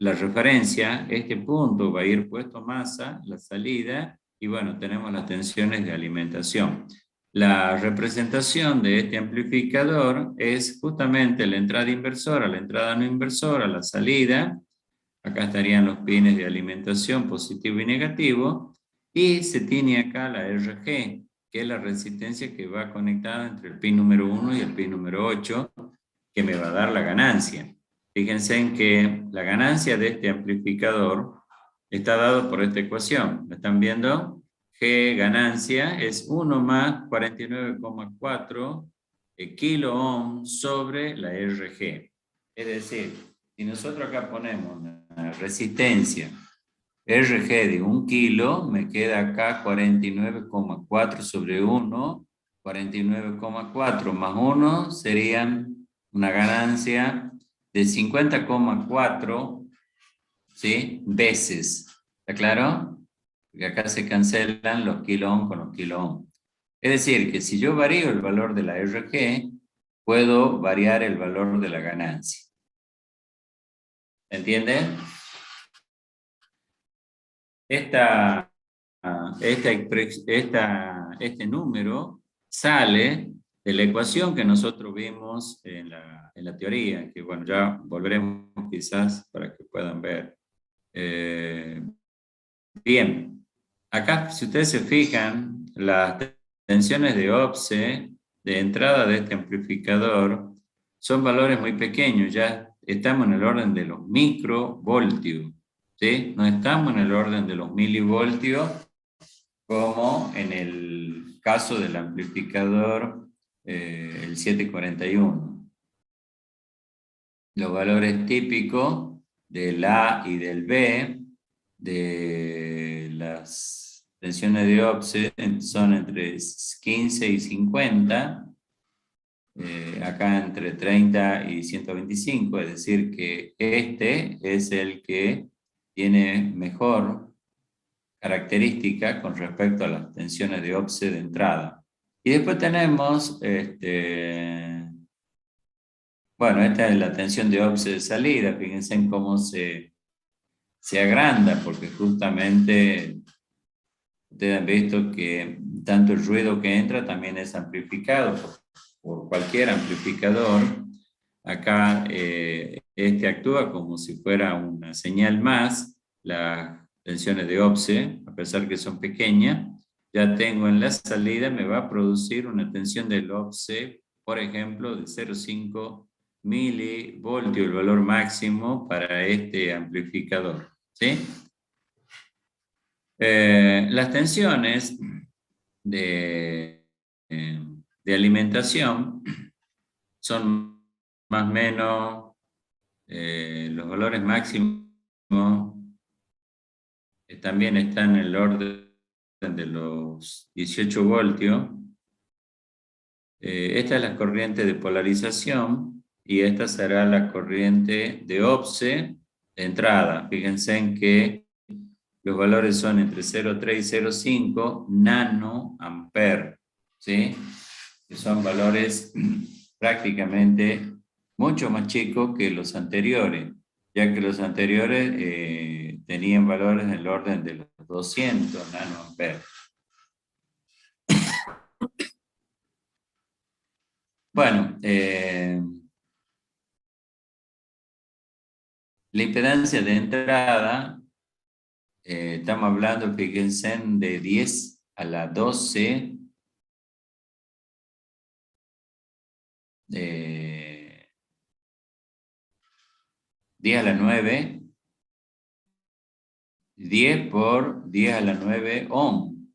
la referencia, este punto va a ir puesto masa, la salida, y bueno, tenemos las tensiones de alimentación. La representación de este amplificador es justamente la entrada inversora, la entrada no inversora, la salida. Acá estarían los pines de alimentación positivo y negativo. Y se tiene acá la RG, que es la resistencia que va conectada entre el pin número 1 y el pin número 8, que me va a dar la ganancia. Fíjense en que la ganancia de este amplificador está dado por esta ecuación. ¿La están viendo? G ganancia es 1 más 49,4 kilo ohm sobre la RG. Es decir, si nosotros acá ponemos una resistencia RG de 1 kilo, me queda acá 49,4 sobre 1. 49,4 más 1 serían una ganancia de 50,4, ¿sí? Veces. ¿Está claro? Porque acá se cancelan los kilo ohm con los kilo ohm. Es decir, que si yo varío el valor de la RG, puedo variar el valor de la ganancia. ¿Entienden? Este número sale de la ecuación que nosotros vimos en la teoría, que bueno, ya volveremos quizás para que puedan ver. Bien, acá si ustedes se fijan, las tensiones de OPSE de entrada de este amplificador son valores muy pequeños, ya estamos en el orden de los microvoltios, ¿sí? No estamos en el orden de los milivoltios como en el caso del amplificador el 741. Los valores típicos del A y del B de las tensiones de OPSE son entre 15 y 50, acá entre 30 y 125, es decir que este es el que tiene mejor característica con respecto a las tensiones de OPSE de entrada. Y después tenemos, bueno, esta es la tensión de OPSE de salida, fíjense en cómo se agranda, porque justamente ustedes han visto que tanto el ruido que entra también es amplificado por cualquier amplificador. Acá este actúa como si fuera una señal más, las tensiones de OPSE, a pesar que son pequeñas, ya tengo en la salida, me va a producir una tensión del OPSE, por ejemplo, de 0,5 milivoltios, el valor máximo para este amplificador, ¿sí? Las tensiones de alimentación son más o menos los valores máximos también están en el orden de los 18 voltios. Esta es la corriente de polarización y esta será la corriente de OPSE de entrada. Fíjense en que los valores son entre 0,3 y 0,5 nanoamperes, ¿sí? Que son valores prácticamente mucho más chicos que los anteriores, ya que los anteriores tenían valores en el orden de los 200 nanoamperes. Bueno, la impedancia de entrada, estamos hablando, fíjense, de 10 a la 12 10 a la 9, 10 por 10 a la 9 ohm.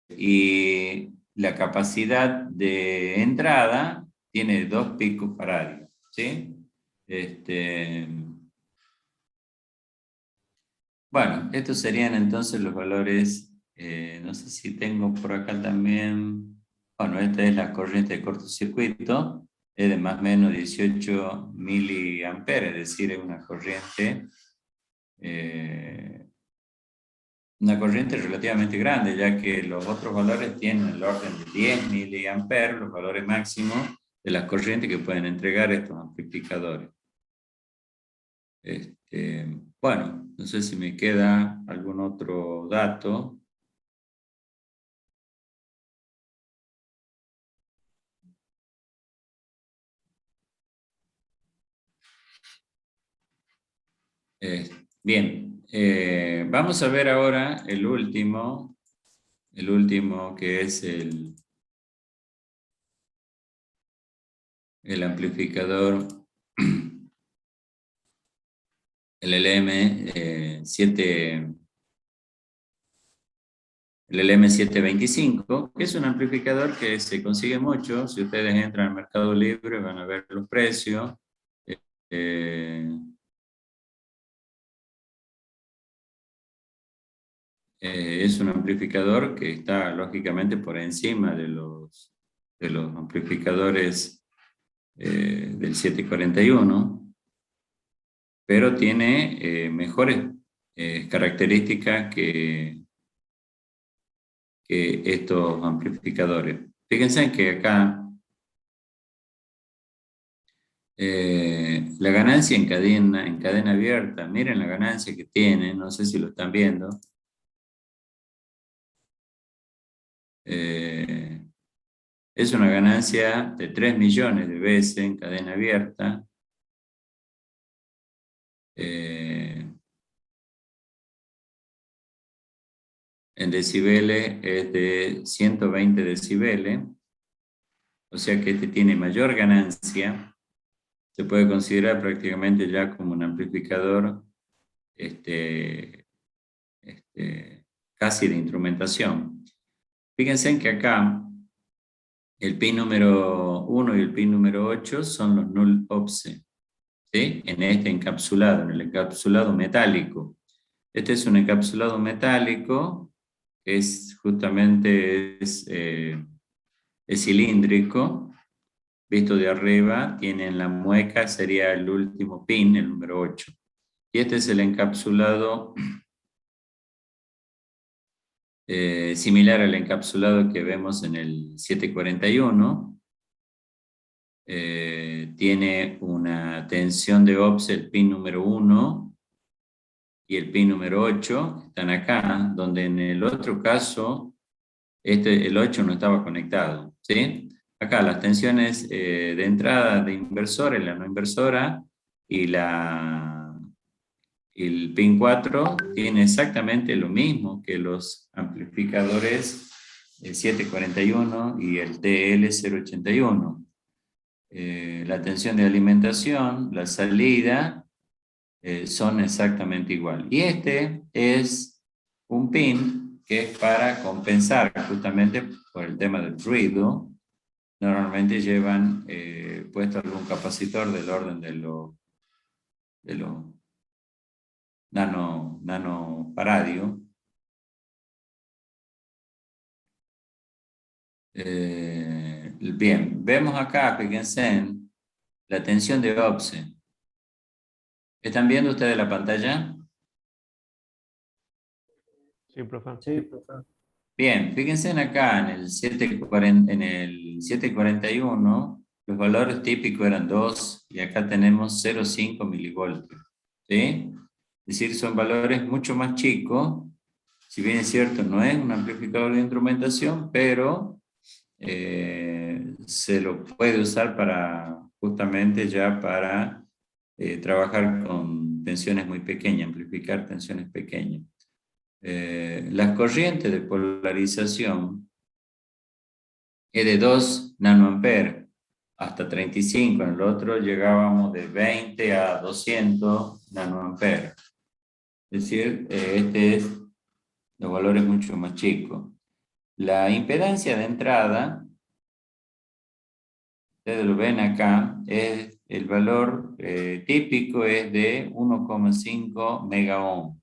Y la capacidad de entrada tiene 2 picos faradios, ¿sí? Bueno, estos serían entonces los valores, no sé si tengo por acá también, bueno, esta es la corriente de cortocircuito, es de más o menos 18 miliamperes, es decir, es una corriente relativamente grande, ya que los otros valores tienen el orden de 10 miliamperes, los valores máximos de las corrientes que pueden entregar estos amplificadores. Bueno, no sé si me queda algún otro dato. Bien, vamos a ver ahora el último que es el amplificador, el el LM725, que es un amplificador que se consigue mucho. Si ustedes entran al Mercado Libre van a ver los precios. Eh, es un amplificador que está lógicamente por encima de los amplificadores del 741, pero tiene mejores características que estos amplificadores. Fíjense que acá la ganancia en cadena abierta, miren la ganancia que tiene, no sé si lo están viendo. Es una ganancia de 3 millones de veces en cadena abierta. En decibeles es de 120 decibeles, o sea que este tiene mayor ganancia. Se puede considerar prácticamente ya como un amplificador casi de instrumentación. Fíjense en que acá el pin número 1 y el pin número 8 son los null offset, ¿sí? En este encapsulado, en el encapsulado metálico. Este es un encapsulado metálico, es justamente es cilíndrico, visto de arriba, tiene en la mueca, sería el último pin, el número 8. Y este es el encapsulado similar al encapsulado que vemos en el 741. Tiene una tensión de offset, el pin número 1 y el pin número 8, están acá, donde en el otro caso el 8 no estaba conectado, ¿sí? Acá las tensiones de entrada de inversora y la no inversora y el pin 4 tiene exactamente lo mismo que los amplificadores el 741 y el TL081. La tensión de alimentación, la salida, son exactamente igual. Y este es un pin que es para compensar justamente por el tema del ruido. Normalmente llevan puesto algún capacitor del orden de lo nanofaradio. Bien, vemos acá, fíjense, la tensión de offset. ¿Están viendo ustedes la pantalla? Sí, profe. Sí, profe. Bien, fíjense acá en el 740, en el 741, los valores típicos eran 2 y acá tenemos 0,5 milivoltios, ¿sí? Es decir, son valores mucho más chicos. Si bien es cierto, no es un amplificador de instrumentación, pero se lo puede usar para, justamente ya para trabajar con tensiones muy pequeñas, amplificar tensiones pequeñas. Las corrientes de polarización es de 2 nanoamperes hasta 35, en el otro llegábamos de 20 a 200 nanoamperes. Es decir, este es los valores mucho más chicos. La impedancia de entrada, ustedes lo ven acá, es el valor típico es de 1,5 megaohm.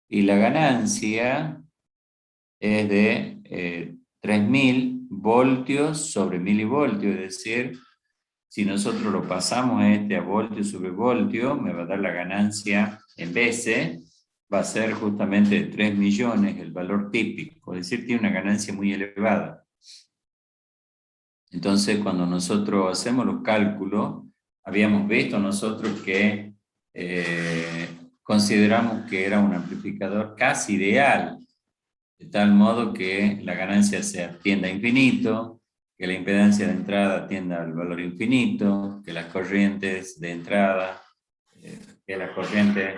Y la ganancia es de 3000 voltios sobre milivoltios, es decir, si nosotros lo pasamos a voltio sobre voltio, me va a dar la ganancia en veces, va a ser justamente de 3 millones el valor típico, es decir, tiene una ganancia muy elevada. Entonces, cuando nosotros hacemos los cálculos, habíamos visto nosotros que consideramos que era un amplificador casi ideal, de tal modo que la ganancia se tienda a infinito, que la impedancia de entrada tienda al valor infinito, que las corrientes de entrada, que la corriente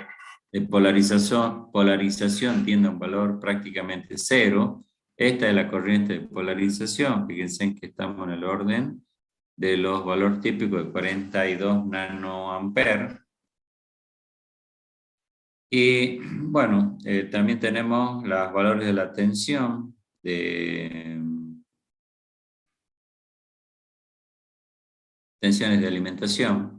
de polarización tienda a un valor prácticamente cero. Esta es la corriente de polarización. Fíjense en que estamos en el orden de los valores típicos de 42 nanoamperes. Y bueno, también tenemos los valores de la tensión, de tensiones de alimentación.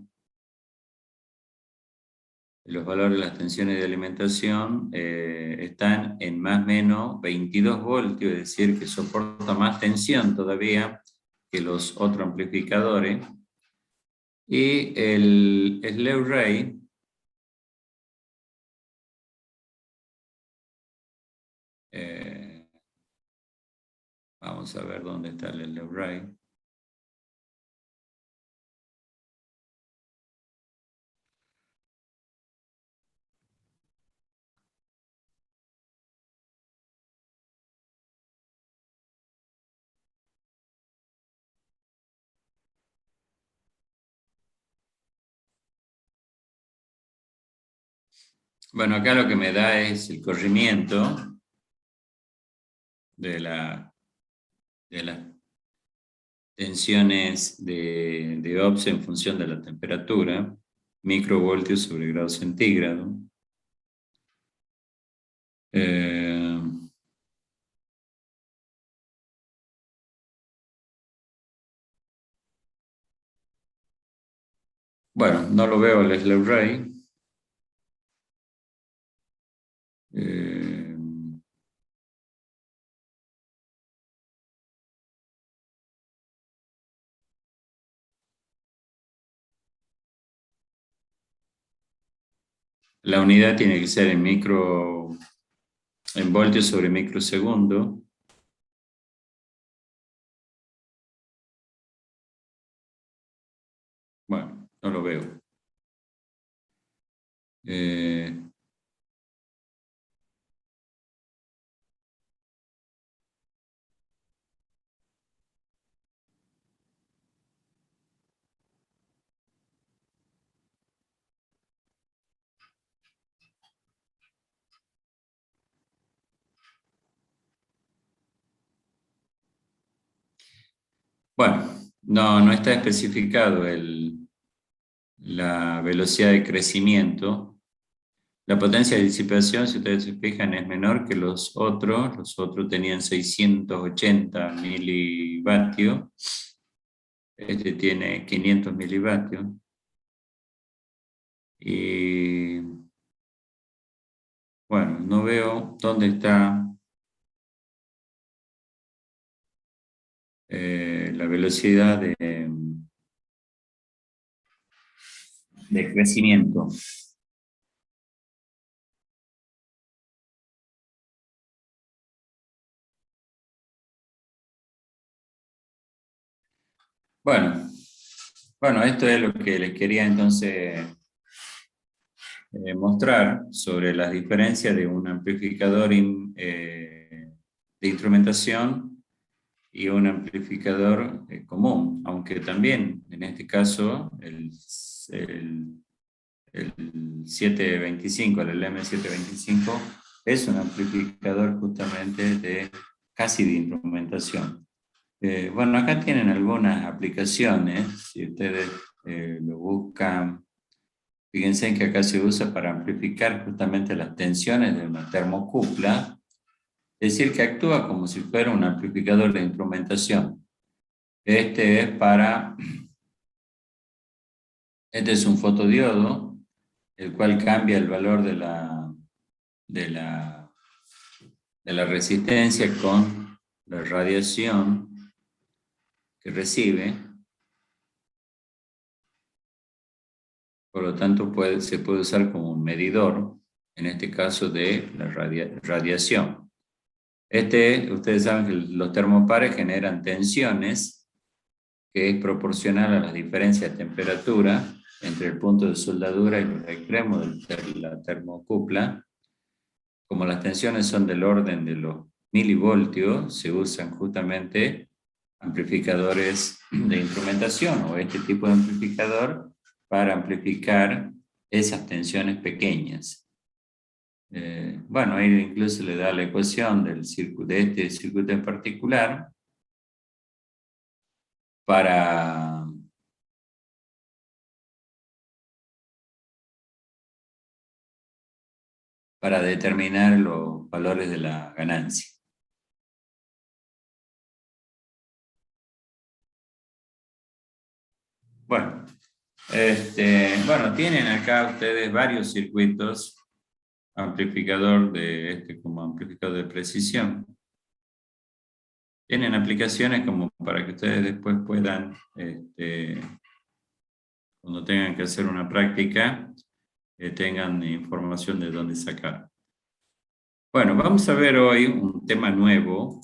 Los valores de las tensiones de alimentación están en más o menos 22 voltios, es decir, que soporta más tensión todavía que los otros amplificadores. Y el slew rate vamos a ver dónde está el slew rate. Bueno, acá lo que me da es el corrimiento de las tensiones de Ops en función de la temperatura, microvoltios sobre grado centígrado. Bueno, no lo veo el slew rate. La unidad tiene que ser en voltios sobre microsegundo. Bueno, no lo veo. Bueno, no está especificado la velocidad de crecimiento. La potencia de disipación, si ustedes se fijan, es menor que los otros. Los otros tenían 680 milivatios. Este tiene 500 milivatios. Y bueno, no veo dónde está la velocidad de crecimiento. Bueno, esto es lo que les quería entonces mostrar sobre las diferencias de un amplificador de instrumentación y un amplificador común, aunque también en este caso el 725, el LM725, es un amplificador justamente casi de instrumentación. Bueno, acá tienen algunas aplicaciones, si ustedes lo buscan. Fíjense que acá se usa para amplificar justamente las tensiones de una termocupla, es decir, que actúa como si fuera un amplificador de instrumentación. Este es un fotodiodo, el cual cambia el valor de la resistencia con la radiación que recibe. Por lo tanto, se puede usar como un medidor, en este caso de la radiación. Ustedes saben que los termopares generan tensiones que es proporcional a las diferencias de temperatura entre el punto de soldadura y los extremos de la termocupla. Como las tensiones son del orden de los milivoltios, se usan justamente amplificadores de instrumentación o este tipo de amplificador para amplificar esas tensiones pequeñas. Bueno, ahí incluso le da la ecuación de este circuito en particular para determinar los valores de la ganancia. Bueno, tienen acá ustedes varios circuitos amplificador como amplificador de precisión. Tienen aplicaciones como para que ustedes después puedan, cuando tengan que hacer una práctica, tengan información de dónde sacar. Bueno, vamos a ver hoy un tema nuevo,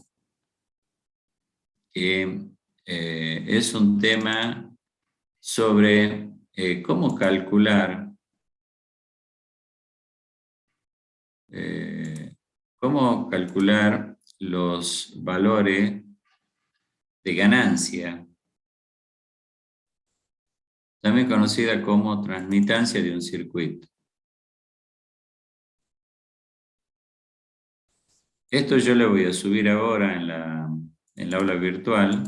que es un tema sobre cómo calcular los valores de ganancia, también conocida como transmitancia de un circuito. Esto yo lo voy a subir ahora en la aula virtual.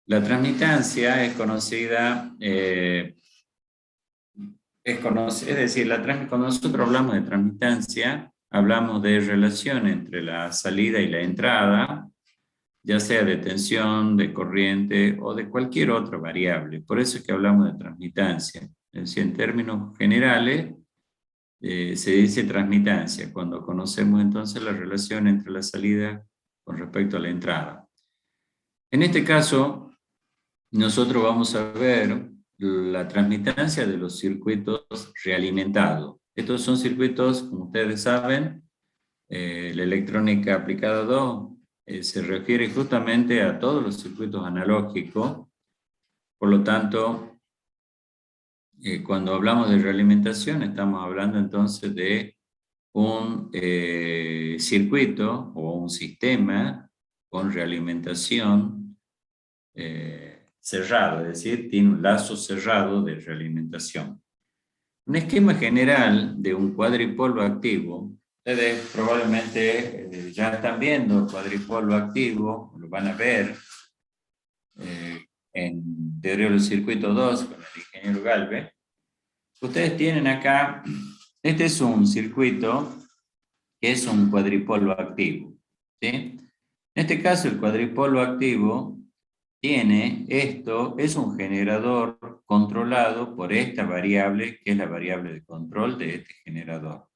La transmitancia es conocida, es decir, cuando nosotros hablamos de transmitancia, hablamos de relación entre la salida y la entrada, ya sea de tensión, de corriente o de cualquier otra variable. Por eso es que hablamos de transmitancia. Es decir, en términos generales, se dice transmitancia, cuando conocemos entonces la relación entre la salida con respecto a la entrada. En este caso, nosotros vamos a ver la transmitancia de los circuitos realimentados. Estos son circuitos, como ustedes saben, la electrónica aplicada 2 se refiere justamente a todos los circuitos analógicos. Por lo tanto, cuando hablamos de realimentación, estamos hablando entonces de un circuito o un sistema con realimentación cerrado, es decir, tiene un lazo cerrado de realimentación. Un esquema general de un cuadripolo activo, ustedes probablemente ya están viendo el cuadripolo activo, lo van a ver en Teoría del Circuito 2 con el ingeniero Galve. Ustedes tienen acá, este es un circuito que es un cuadripolo activo, ¿sí? En este caso el cuadripolo activo tiene esto, es un generador controlado por esta variable, que es la variable de control de este generador.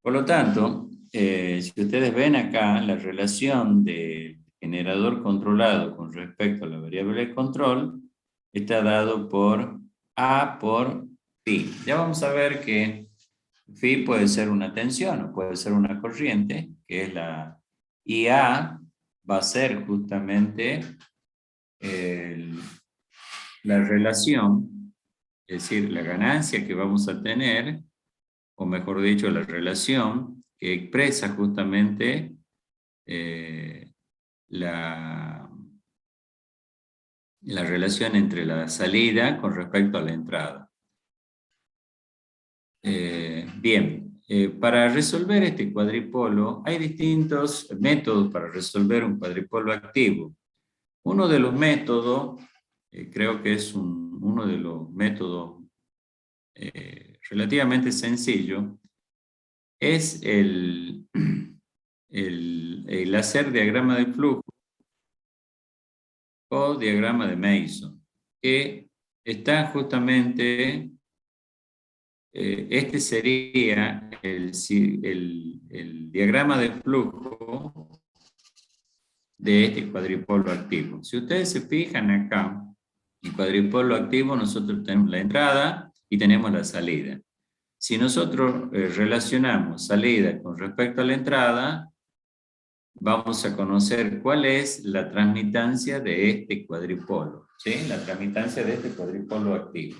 Por lo tanto, si ustedes ven acá la relación del generador controlado con respecto a la variable de control, está dado por A por phi. Ya vamos a ver que phi puede ser una tensión o puede ser una corriente, que es la IA, va a ser justamente la relación, es decir, la ganancia que vamos a tener, o mejor dicho, la relación que expresa justamente la relación entre la salida con respecto a la entrada. Bien, para resolver este cuadripolo, hay distintos métodos para resolver un cuadripolo activo. Uno de los métodos, creo que es uno de los métodos relativamente sencillo, es el hacer diagrama de flujo o diagrama de Mason, que está justamente, este sería el diagrama de flujo de este cuadripolo activo. Si ustedes se fijan acá, el cuadripolo activo, nosotros tenemos la entrada y tenemos la salida. Si nosotros relacionamos salida con respecto a la entrada, vamos a conocer cuál es la transmitancia de este cuadripolo, ¿sí? La transmitancia de este cuadripolo activo.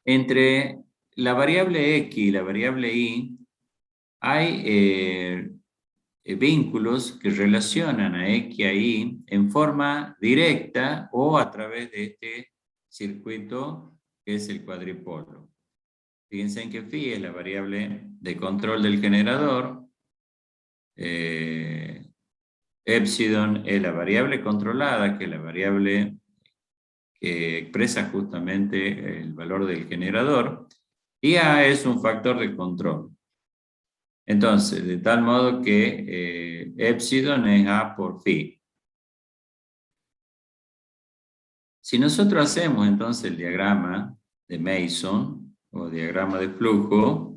Entre la variable X y la variable Y hay vínculos que relacionan a X y a Y en forma directa o a través de este circuito que es el cuadripolo. Fíjense en que phi es la variable de control del generador, epsilon es la variable controlada, que es la variable que expresa justamente el valor del generador, y A es un factor de control. Entonces, de tal modo que epsilon es A por phi. Si nosotros hacemos entonces el diagrama de Mason o diagrama de flujo,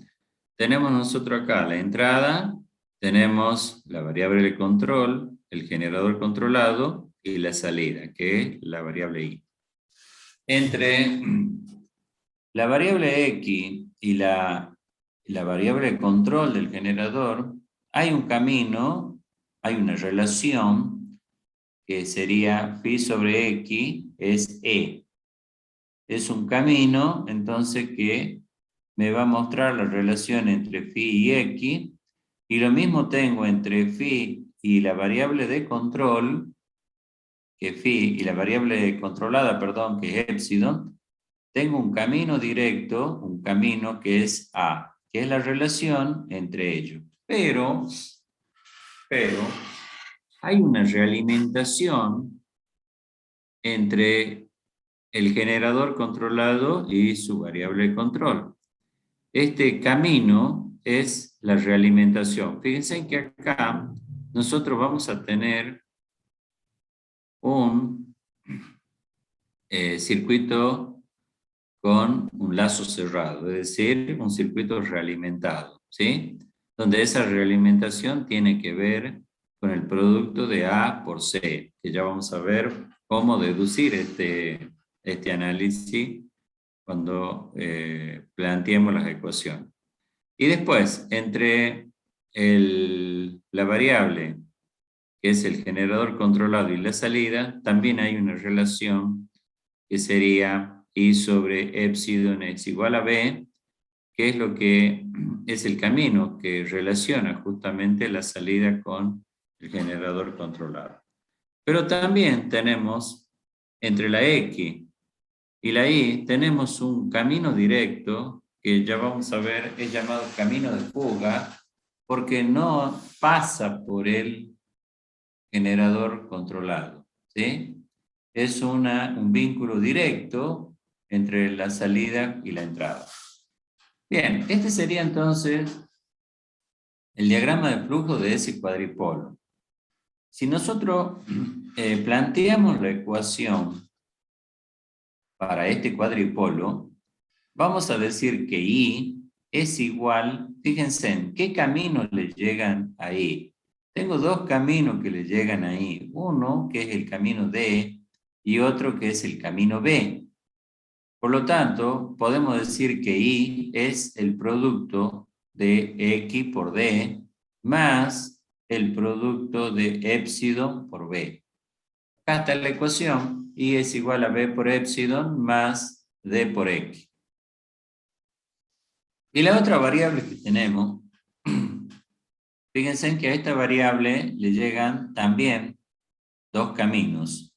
tenemos nosotros acá la entrada, tenemos la variable de control, el generador controlado y la salida, que es la variable Y. Entre la variable X y la variable de control del generador, hay un camino, hay una relación que sería phi sobre X es E. Es un camino, entonces, que me va a mostrar la relación entre phi y X, y lo mismo tengo entre phi y la variable de control, que phi, y la variable controlada, perdón, que es epsilon, tengo un camino directo, un camino que es A, que es la relación entre ellos. Pero hay una realimentación entre el generador controlado y su variable de control. Este camino es la realimentación. Fíjense que acá nosotros vamos a tener un circuito con un lazo cerrado, es decir, un circuito realimentado, ¿sí? Donde esa realimentación tiene que ver con el producto de A por C, que ya vamos a ver cómo deducir este análisis cuando planteemos las ecuaciones. Y después, entre la variable, que es el generador controlado, y la salida, también hay una relación que sería I sobre epsilon es igual a B, que es lo que es el camino que relaciona justamente la salida con el generador controlado. Pero también tenemos entre la X y la Y, tenemos un camino directo que ya vamos a ver, es llamado camino de fuga, porque no pasa por el generador controlado, ¿sí? Es un vínculo directo entre la salida y la entrada. Bien, este sería entonces el diagrama de flujo de ese cuadripolo. Si nosotros planteamos la ecuación para este cuadripolo, vamos a decir que I es igual, fíjense en qué caminos le llegan a I. Tengo dos caminos que le llegan a I. Uno que es el camino D y otro que es el camino B. Por lo tanto, podemos decir que I es el producto de X por D más el producto de epsilon por B. Acá está la ecuación. I es igual a B por epsilon más D por X. Y la otra variable que tenemos, fíjense que a esta variable le llegan también dos caminos.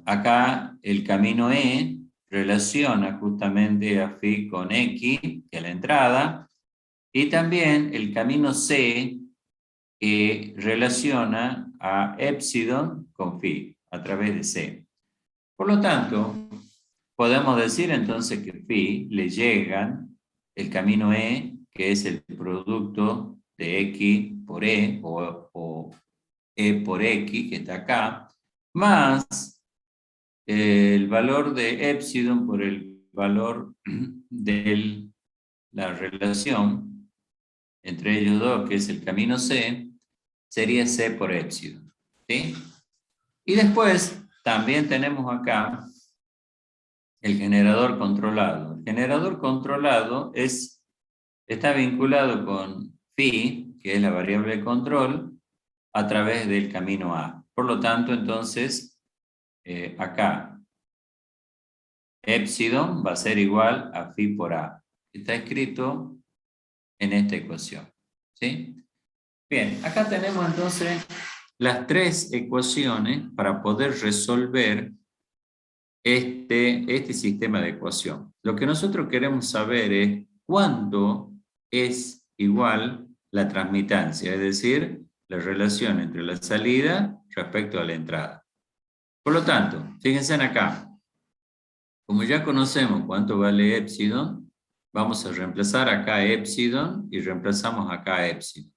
Acá el camino E relaciona justamente a phi con X, que es la entrada, y también el camino C que relaciona a epsilon con phi a través de C. Por lo tanto, podemos decir entonces que phi le llegan el camino E, que es el producto de X por E o E por X, que está acá, más el valor de epsilon por el valor de la relación entre ellos dos, que es el camino C, sería C por epsilon, ¿sí? Y después también tenemos acá el generador controlado. El generador controlado está vinculado con phi, que es la variable de control, a través del camino A. Por lo tanto, entonces, acá, épsilon va a ser igual a phi por A. Está escrito en esta ecuación. ¿Sí? Bien, acá tenemos entonces las tres ecuaciones para poder resolver este sistema de ecuación. Lo que nosotros queremos saber es cuánto es igual la transmitancia, es decir, la relación entre la salida respecto a la entrada. Por lo tanto, fíjense en acá, como ya conocemos cuánto vale épsilon, vamos a reemplazar acá épsilon y reemplazamos acá épsilon.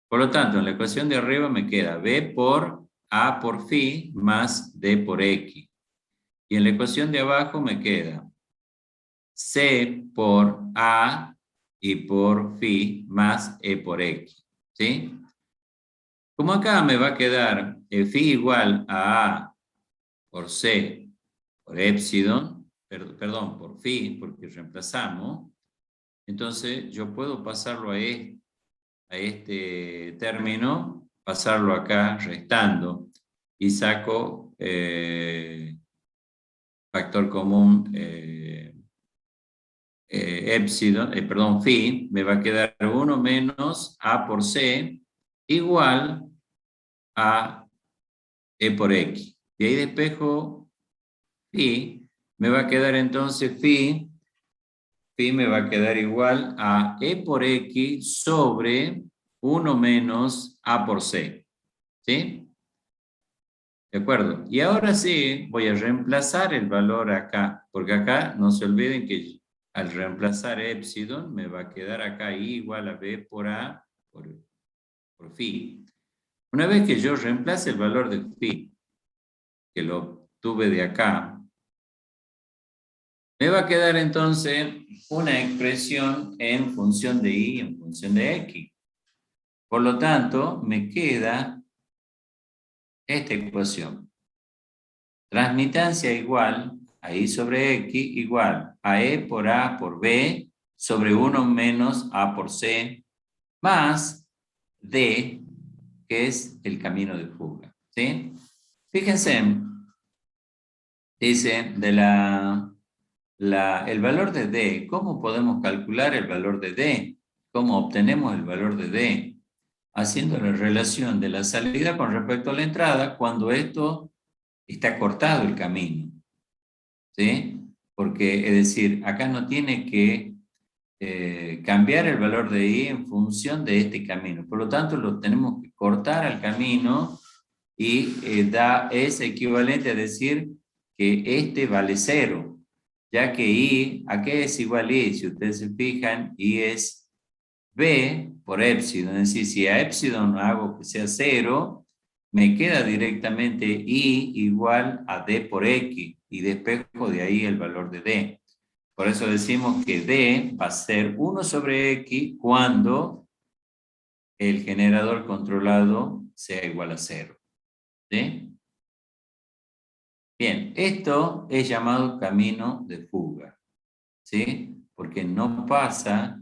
Por lo tanto, en la ecuación de arriba me queda B por A por phi más D por X. Y en la ecuación de abajo me queda C por A y por phi más E por X. ¿Sí? Como acá me va a quedar phi igual a A por C por épsilon, perdón, por phi, porque reemplazamos, entonces yo puedo pasarlo a este término, pasarlo acá restando y saco factor común épsilon, perdón, phi, me va a quedar 1 menos A por C igual a E por X. Y ahí despejo phi, me va a quedar entonces phi me va a quedar igual a E por X sobre 1 menos A por C. ¿Sí? ¿De acuerdo? Y ahora sí voy a reemplazar el valor acá, porque acá no se olviden que al reemplazar épsilon me va a quedar acá I igual a B por A por phi. Una vez que yo reemplace el valor de phi, que lo obtuve de acá, me va a quedar entonces una expresión en función de I en función de X. Por lo tanto, me queda esta ecuación. Transmitancia igual a I sobre X igual a E por A por B sobre 1 menos A por C más D, que es el camino de fuga. ¿Sí? Fíjense, dice el valor de D. ¿Cómo podemos calcular el valor de D? ¿Cómo obtenemos el valor de D? Haciendo la relación de la salida con respecto a la entrada cuando esto está cortado el camino. ¿Sí? Porque, es decir, acá no tiene que cambiar el valor de I en función de este camino. Por lo tanto, lo tenemos que cortar al camino y es equivalente a decir que este vale 0, ya que I, ¿a qué es igual I? Si ustedes se fijan, I es B por épsilon, es decir, si a épsilon hago que sea 0, me queda directamente I igual a D por X y despejo de ahí el valor de D. Por eso decimos que D va a ser 1 sobre X cuando el generador controlado sea igual a 0. ¿Sí? Bien, esto es llamado camino de fuga. ¿Sí? Porque no pasa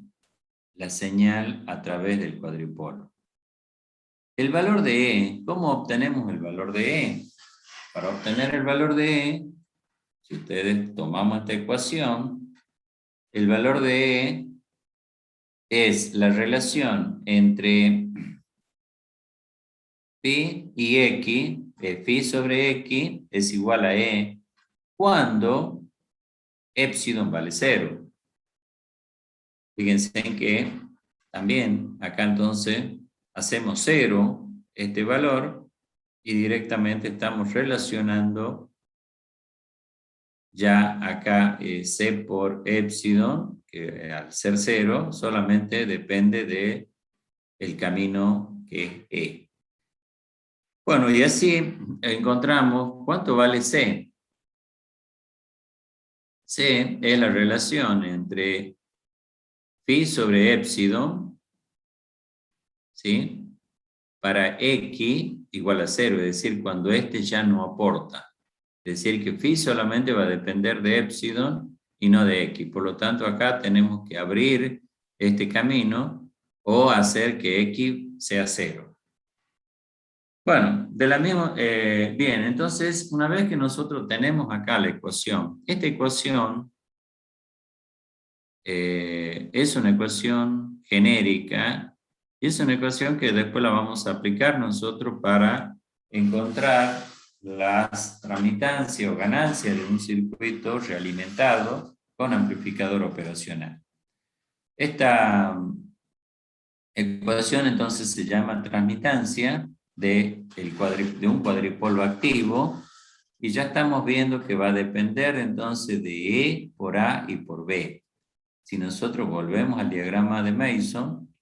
la señal a través del cuadripolo. El valor de E, ¿cómo obtenemos el valor de E? Para obtener el valor de E, si ustedes tomamos esta ecuación, el valor de E es la relación entre phi y X, phi sobre X es igual a E, cuando épsilon vale 0. Fíjense en que también acá entonces hacemos 0 este valor y directamente estamos relacionando ya acá C por épsilon, que al ser 0 solamente depende del camino que es E. Bueno, y así encontramos cuánto vale C. C es la relación entre phi sobre épsilon, ¿sí? Para X igual a 0, es decir, cuando este ya no aporta. Es decir, que phi solamente va a depender de épsilon y no de X. Por lo tanto, acá tenemos que abrir este camino o hacer que X sea 0. Bueno, de la misma, bien, entonces una vez que nosotros tenemos acá la ecuación, esta ecuación es una ecuación genérica, y es una ecuación que después la vamos a aplicar nosotros para encontrar las tramitancias o ganancias de un circuito realimentado con amplificador operacional. Esta ecuación entonces se llama transmitancia de un cuadripolo activo, y ya estamos viendo que va a depender entonces de E por A y por B. Si nosotros volvemos al diagrama de Mason,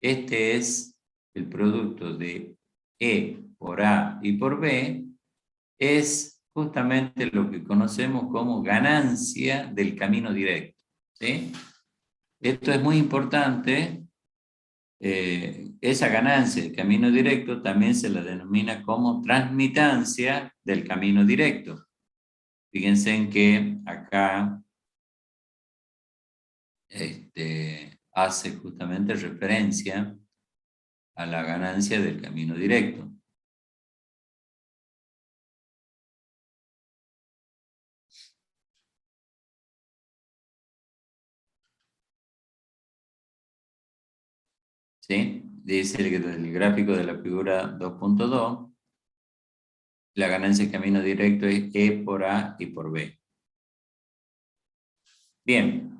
este es el producto de E por A y por B, es justamente lo que conocemos como ganancia del camino directo, ¿sí? Esto es muy importante. Esa ganancia del camino directo también se la denomina como transmitancia del camino directo. Fíjense en que acá hace justamente referencia a la ganancia del camino directo. ¿Sí? Dice el gráfico de la figura 2.2, la ganancia del camino directo es E por A y por B. Bien.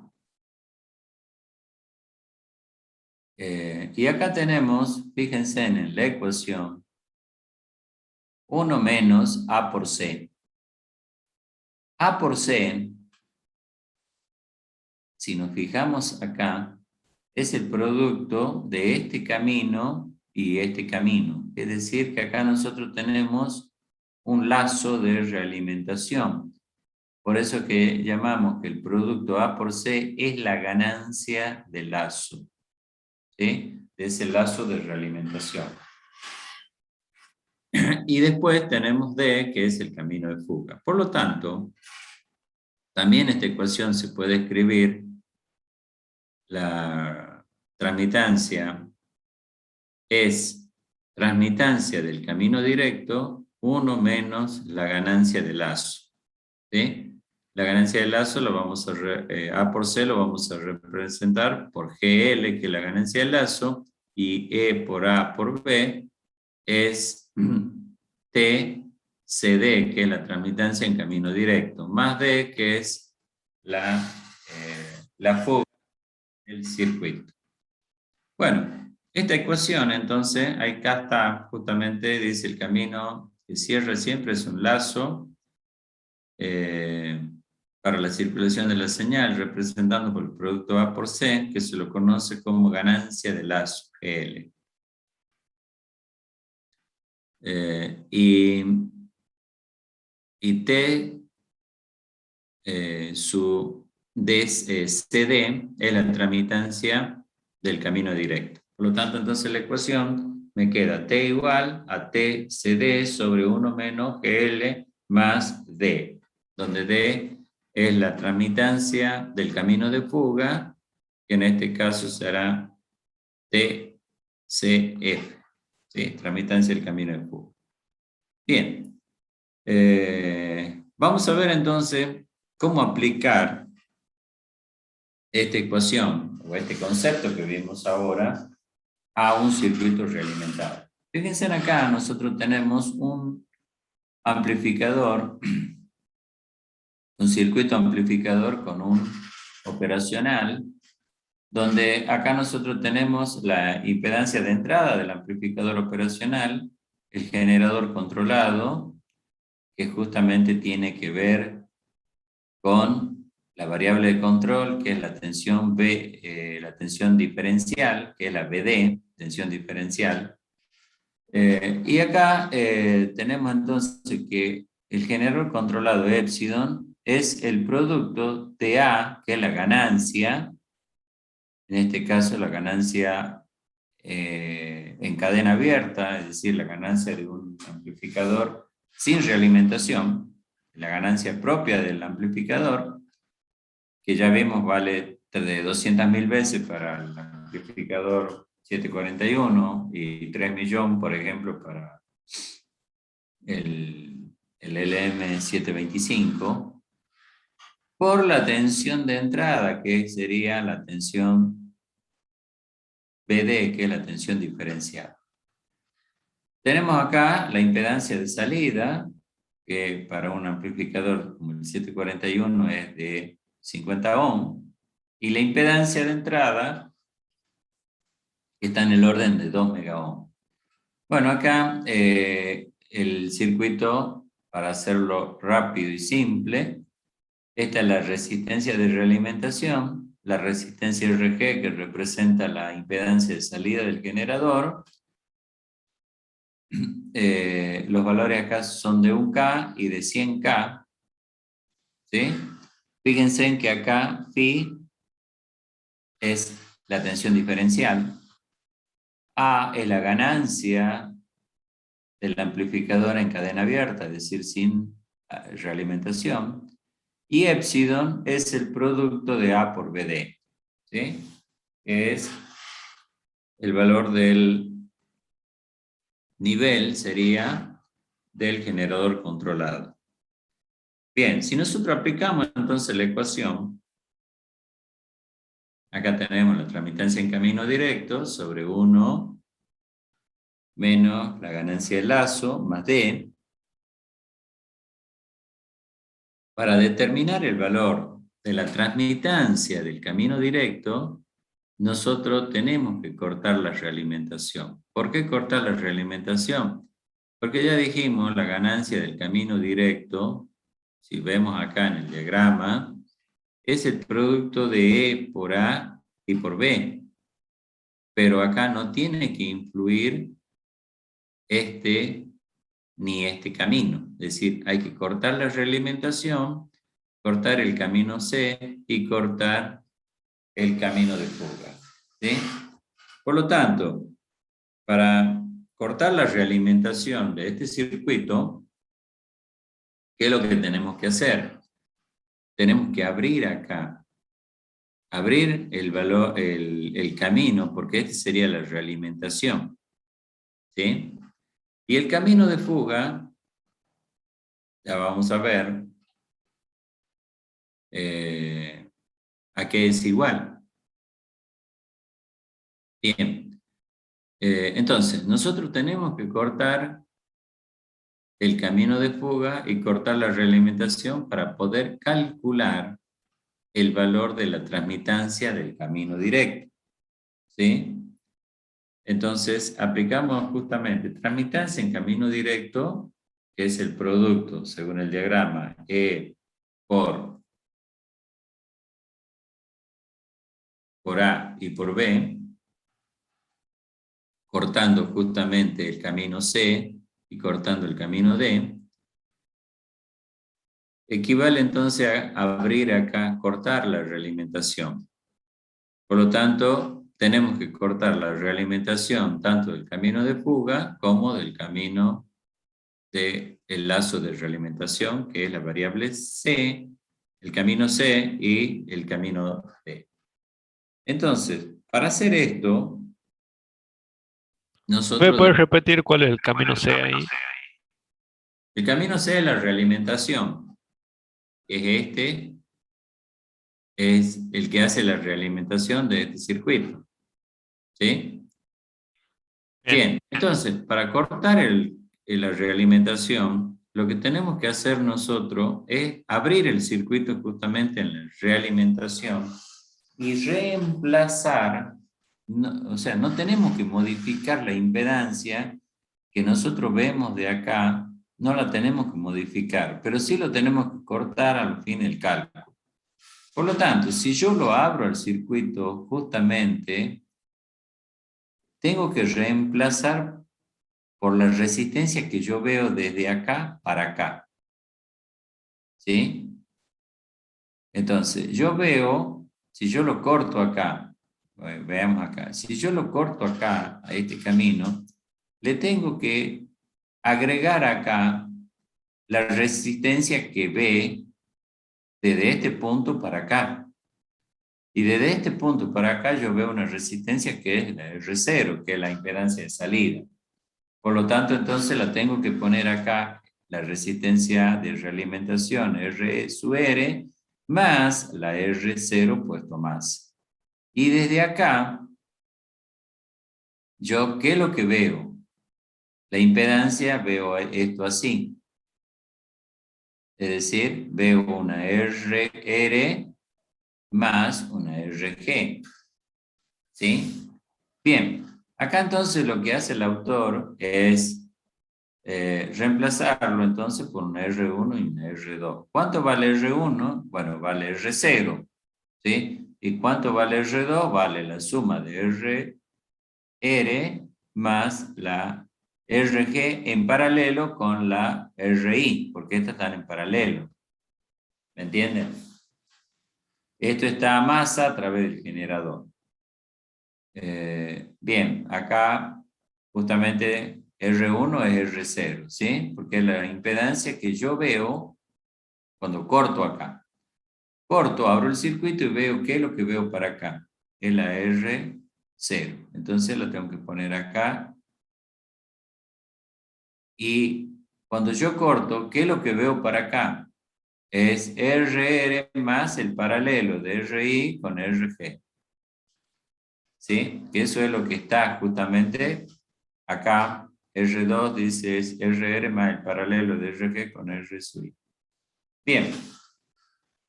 Y acá tenemos, fíjense en la ecuación, 1 menos A por C. A por C, si nos fijamos acá, es el producto de este camino y este camino. Es decir, que acá nosotros tenemos un lazo de realimentación. Por eso que llamamos que el producto A por C es la ganancia del lazo, ¿sí? De ese lazo de realimentación. Y después tenemos D, que es el camino de fuga. Por lo tanto, también esta ecuación se puede escribir la transmitancia es transmitancia del camino directo 1 menos la ganancia de lazo, ¿sí? La ganancia de lazo lo vamos A por C lo vamos a representar por GL, que es la ganancia de lazo, y E por A por B es TCD, que es la transmitancia en camino directo, más D, que es la fuga del circuito. Bueno, esta ecuación entonces, acá está justamente, dice el camino que cierra siempre es un lazo para la circulación de la señal, representando por el producto A por C, que se lo conoce como ganancia de lazo, GL. Y T, su CD, es la tramitancia del camino directo. Por lo tanto, entonces la ecuación me queda T igual a TCD sobre 1 menos GL más D, donde D es la tramitancia del camino de fuga, que en este caso será TCF, ¿sí? Tramitancia del camino de fuga. Bien, vamos a ver entonces cómo aplicar esta ecuación o este concepto que vimos ahora a un circuito realimentado. Fíjense acá, nosotros tenemos un amplificador, un circuito amplificador con un operacional, donde acá nosotros tenemos la impedancia de entrada del amplificador operacional, el generador controlado, que justamente tiene que ver con la variable de control, que es la tensión la tensión diferencial, que es la BD, tensión diferencial. Y acá tenemos entonces que el generador controlado epsilon es el producto de A, que es la ganancia, en este caso la ganancia en cadena abierta, es decir, la ganancia de un amplificador sin realimentación, la ganancia propia del amplificador, que ya vimos vale de 200.000 veces para el amplificador 741 y 3 millones, por ejemplo, para el LM725, por la tensión de entrada, que sería la tensión BD, que es la tensión diferencial. Tenemos acá la impedancia de salida, que para un amplificador como el 741 es de 50 ohm, y la impedancia de entrada está en el orden de 2 megaohm. Bueno, acá el circuito, para hacerlo rápido y simple, esta es la resistencia de realimentación, la resistencia RG, que representa la impedancia de salida del generador. Los valores acá son de 1K y de 100K. ¿Sí? Fíjense en que acá phi es la tensión diferencial, A es la ganancia del amplificador en cadena abierta, es decir, sin realimentación, y epsilon es el producto de A por BD, ¿sí? Es el valor del nivel, sería del generador controlado. Bien, si nosotros aplicamos entonces la ecuación, acá tenemos la transmitancia en camino directo sobre 1 menos la ganancia del lazo más D. Para determinar el valor de la transmitancia del camino directo, nosotros tenemos que cortar la realimentación. ¿Por qué cortar la realimentación? Porque ya dijimos, la ganancia del camino directo, si vemos acá en el diagrama, es el producto de E por A y por B. Pero acá no tiene que influir ni este camino. Es decir, hay que cortar la realimentación, cortar el camino C y cortar el camino de fuga. ¿Sí? Por lo tanto, para cortar la realimentación de este circuito, ¿qué es lo que tenemos que hacer? Tenemos que abrir acá, abrir el camino, porque este sería la realimentación. ¿Sí? Y el camino de fuga, ya vamos a ver a qué es igual. Bien. Entonces, nosotros tenemos que cortar el camino de fuga y cortar la realimentación para poder calcular el valor de la transmitancia del camino directo. ¿Sí? Entonces, aplicamos justamente transmitancia en camino directo, que es el producto, según el diagrama, E por A y por B, cortando justamente el camino C y cortando el camino D, equivale entonces a abrir acá, cortar la realimentación. Por lo tanto, tenemos que cortar la realimentación tanto del camino de fuga como del camino del lazo de realimentación, que es la variable C, el camino C y el camino D. Entonces, para hacer esto, ¿Me nosotros... puedes repetir cuál es el camino C ahí? El camino C es la realimentación, que es es el que hace la realimentación de este circuito. ¿Sí? Bien. Bien, entonces, para cortar la realimentación, lo que tenemos que hacer nosotros es abrir el circuito justamente en la realimentación y reemplazar, o sea, no tenemos que modificar la impedancia que nosotros vemos de acá, no la tenemos que modificar, pero sí lo tenemos que cortar al fin del cálculo. Por lo tanto, si yo lo abro al circuito, justamente tengo que reemplazar por la resistencia que yo veo desde acá para acá. ¿Sí? Entonces, yo veo, si yo lo corto acá, veamos acá, si yo lo corto acá, a este camino, le tengo que agregar acá la resistencia que ve desde este punto para acá. Y desde este punto para acá yo veo una resistencia que es la R0, que es la impedancia de salida. Por lo tanto, entonces la tengo que poner acá, la resistencia de realimentación R sub R, más la R0 puesto más. Y desde acá, yo, ¿qué es lo que veo? La impedancia, veo esto así. Es decir, veo una RR más una RG. ¿Sí? Bien, acá entonces lo que hace el autor es reemplazarlo entonces por una R1 y una R2. ¿Cuánto vale R1? Bueno, vale R0. ¿Sí? ¿Y cuánto vale R2? Vale la suma de RR más la RG en paralelo con la RI, porque estas están en paralelo. ¿Me entienden? Esto está a masa a través del generador. Bien, acá justamente R1 es R0, ¿sí? Porque es la impedancia que yo veo cuando corto acá. Corto, abro el circuito y veo qué es lo que veo para acá. Es la R0. Entonces la tengo que poner acá. Y cuando yo corto, ¿qué es lo que veo para acá? Es RR más el paralelo de RI con RG. ¿Sí? Que eso es lo que está justamente acá. R2 dice es RR más el paralelo de RG con R sub I. Bien.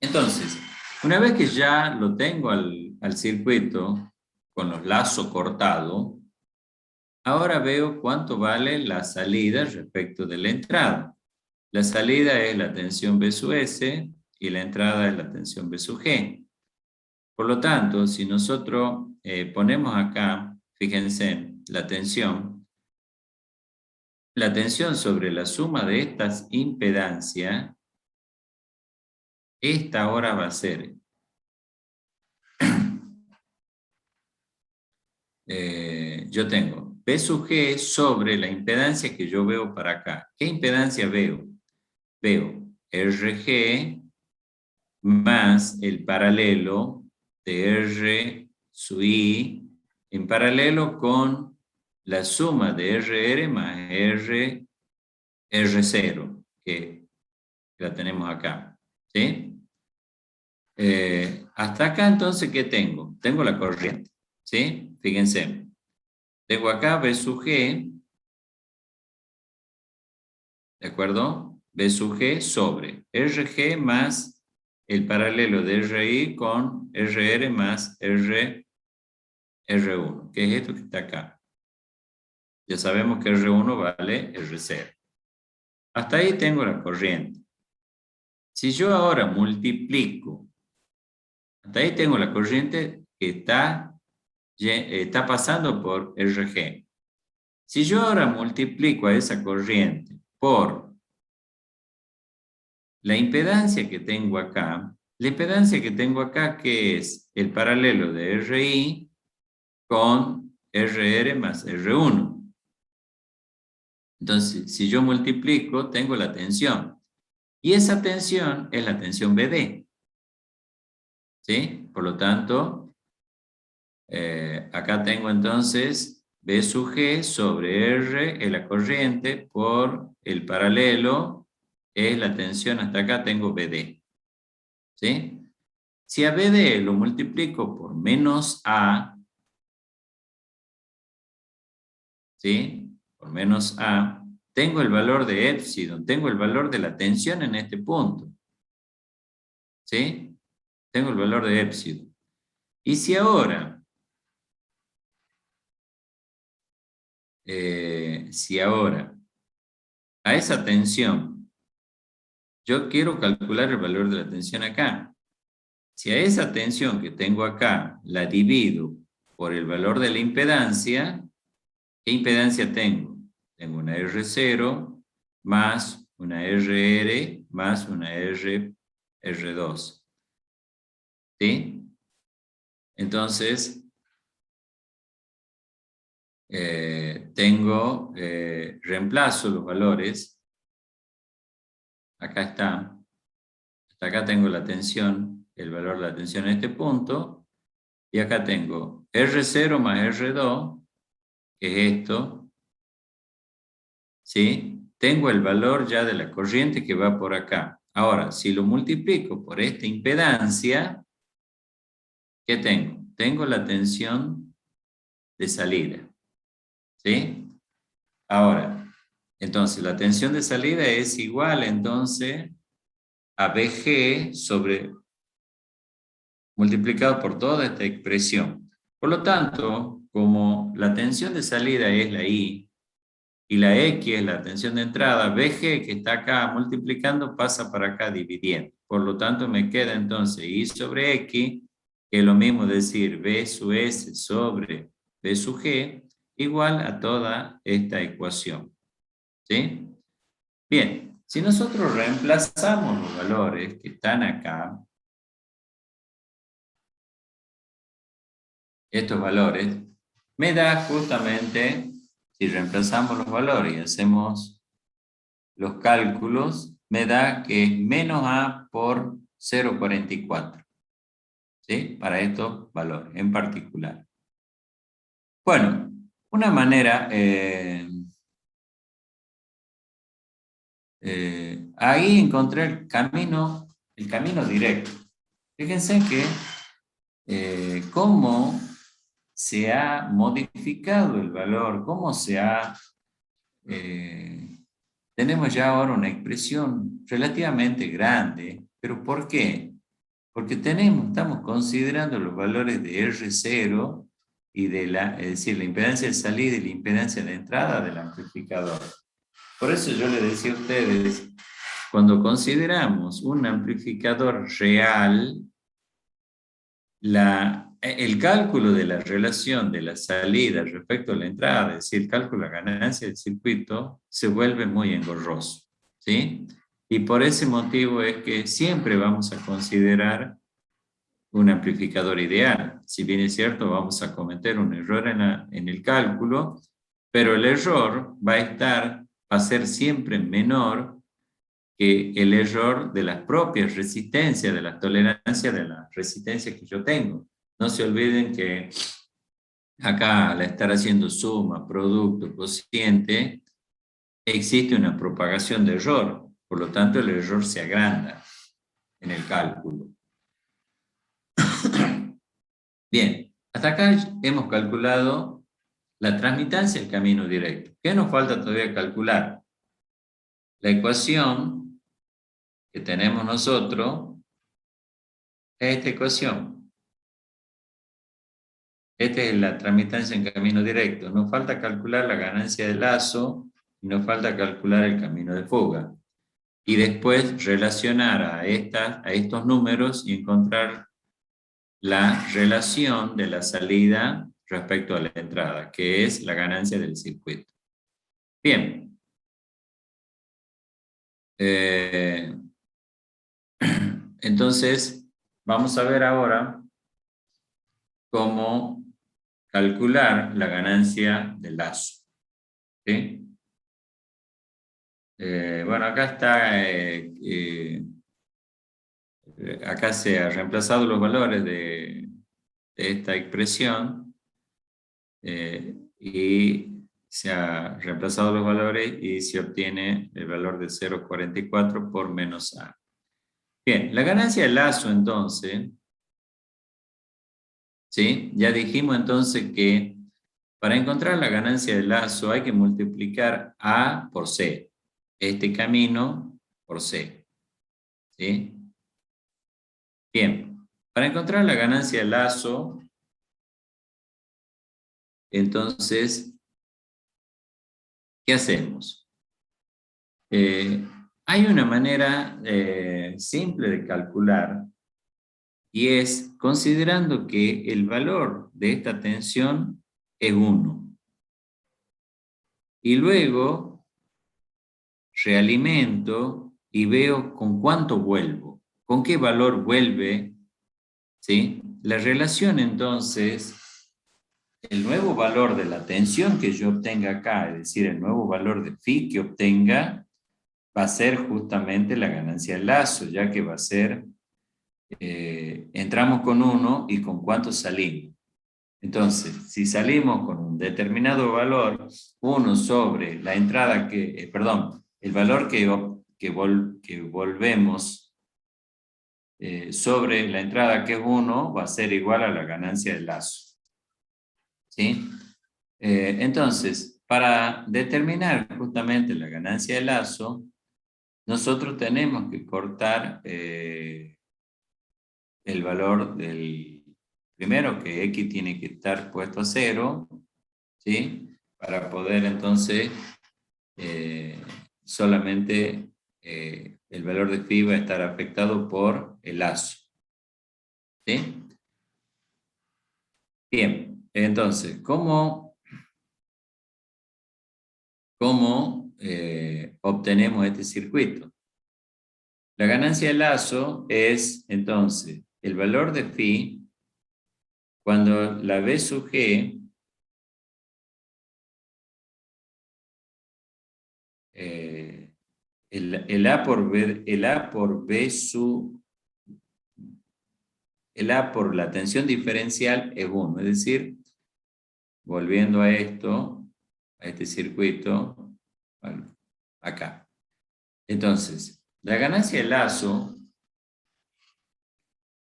Entonces, una vez que ya lo tengo al circuito con los lazos cortados, ahora veo cuánto vale la salida respecto de la entrada. La salida es la tensión B sub S y la entrada es la tensión B sub G. Por lo tanto, si nosotros ponemos acá, fíjense, la tensión sobre la suma de estas impedancias, esta ahora va a ser, yo tengo P sub G sobre la impedancia que yo veo para acá. ¿Qué impedancia veo? Veo RG más el paralelo de R sub I en paralelo con la suma de RR más R0, que la tenemos acá. ¿Sí? Hasta acá entonces, ¿qué tengo? Tengo la corriente. ¿Sí? Fíjense. Tengo acá B sub G, ¿de acuerdo? B sub G sobre RG más el paralelo de RI con RR más R1, que es esto que está acá. Ya sabemos que R1 vale R0. Hasta ahí tengo la corriente. Si yo ahora multiplico, hasta ahí tengo la corriente que está pasando por RG. Si yo ahora multiplico a esa corriente por la impedancia que tengo acá, la impedancia que tengo acá, que es el paralelo de RI con RR más R1. Entonces, si yo multiplico, tengo la tensión. Y esa tensión es la tensión BD. ¿Sí? Por lo tanto, acá tengo entonces B sub G sobre R es la corriente por el paralelo es la tensión, hasta acá tengo BD. ¿Sí? Si a BD lo multiplico por menos A, ¿sí? Por menos A, tengo el valor de epsilon, tengo el valor de la tensión en este punto. ¿Sí? Tengo el valor de epsilon. Y si ahora a esa tensión, yo quiero calcular el valor de la tensión acá. Si a esa tensión que tengo acá la divido por el valor de la impedancia, ¿qué impedancia tengo? Tengo una R0 más una RR más una R2. ¿Sí? Entonces, reemplazo los valores. Acá está. Hasta acá tengo la tensión, el valor de la tensión en este punto. Y acá tengo R0 más R2, que es esto, ¿sí? Tengo el valor ya de la corriente que va por acá. Ahora, si lo multiplico por esta impedancia, ¿qué tengo? Tengo la tensión de salida, ¿sí? Ahora, entonces la tensión de salida es igual entonces a BG sobre multiplicado por toda esta expresión. Por lo tanto, como la tensión de salida es la I y la X es la tensión de entrada, BG que está acá multiplicando pasa para acá dividiendo. Por lo tanto, me queda entonces I sobre X, que es lo mismo decir B sub S sobre B sub G, igual a toda esta ecuación. ¿Sí? Bien, si nosotros reemplazamos los valores que están acá, estos valores, me da justamente, si reemplazamos los valores y hacemos los cálculos, me da que es menos A por 0,44, ¿sí? Para estos valores en particular. Bueno, una manera, ahí encontré el camino directo. Fíjense que cómo se ha modificado el valor, cómo se ha... tenemos ya ahora una expresión relativamente grande, pero ¿por qué? Porque estamos considerando los valores de R0 y es decir, la impedancia de salida y la impedancia de entrada del amplificador. Por eso yo le decía a ustedes, cuando consideramos un amplificador real, el cálculo de la relación de la salida respecto a la entrada, es decir, el cálculo de la ganancia del circuito, se vuelve muy engorroso, ¿sí? Y por ese motivo es que siempre vamos a considerar un amplificador ideal. Si bien es cierto, vamos a cometer un error en el cálculo, pero el error va a ser siempre menor que el error de las propias resistencias, de las tolerancias, de las resistencias que yo tengo. No se olviden que acá, al estar haciendo suma, producto, cociente, existe una propagación de error. Por lo tanto, el error se agranda en el cálculo. Bien, hasta acá hemos calculado la transmitancia del camino directo. ¿Qué nos falta todavía calcular? La ecuación que tenemos nosotros es esta ecuación. Esta es la transmitancia en camino directo. Nos falta calcular la ganancia de lazo y nos falta calcular el camino de fuga. Y después relacionar a estos números y encontrar la relación de la salida respecto a la entrada, que es la ganancia del circuito. Bien. Entonces, vamos a ver ahora cómo calcular la ganancia del lazo. ¿Sí? Bueno, acá está, acá se han reemplazado los valores de esta expresión y se han reemplazado los valores y se obtiene el valor de 0,44 por menos A. Bien, la ganancia del lazo entonces, ¿sí? Ya dijimos entonces que para encontrar la ganancia del lazo hay que multiplicar A por C, este camino por C, ¿sí? Bien, para encontrar la ganancia del lazo, entonces, ¿qué hacemos? Hay una manera simple de calcular y es considerando que el valor de esta tensión es 1. Y luego realimento y veo con cuánto vuelvo, con qué valor vuelve, ¿sí? La relación entonces, el nuevo valor de la tensión que yo obtenga acá, es decir, el nuevo valor de phi que obtenga, va a ser justamente la ganancia del lazo, ya que va a ser en entramos con 1 y con cuánto salimos. Entonces, si salimos con un determinado valor, 1 sobre la entrada que, perdón, el valor que volvemos sobre la entrada que es 1 va a ser igual a la ganancia del lazo. ¿Sí? Entonces, para determinar justamente la ganancia del lazo, nosotros tenemos que cortar el valor del primero, que X tiene que estar puesto a 0, ¿sí? Para poder entonces solamente el valor de phi va a estar afectado por el lazo. ¿Sí? Bien, entonces, ¿cómo obtenemos este circuito? La ganancia de lazo es, entonces, el valor de phi cuando la B sub G el A por B sub, el A por la tensión diferencial es 1, es decir, volviendo a esto, a este circuito, bueno, acá. Entonces, la ganancia de lazo,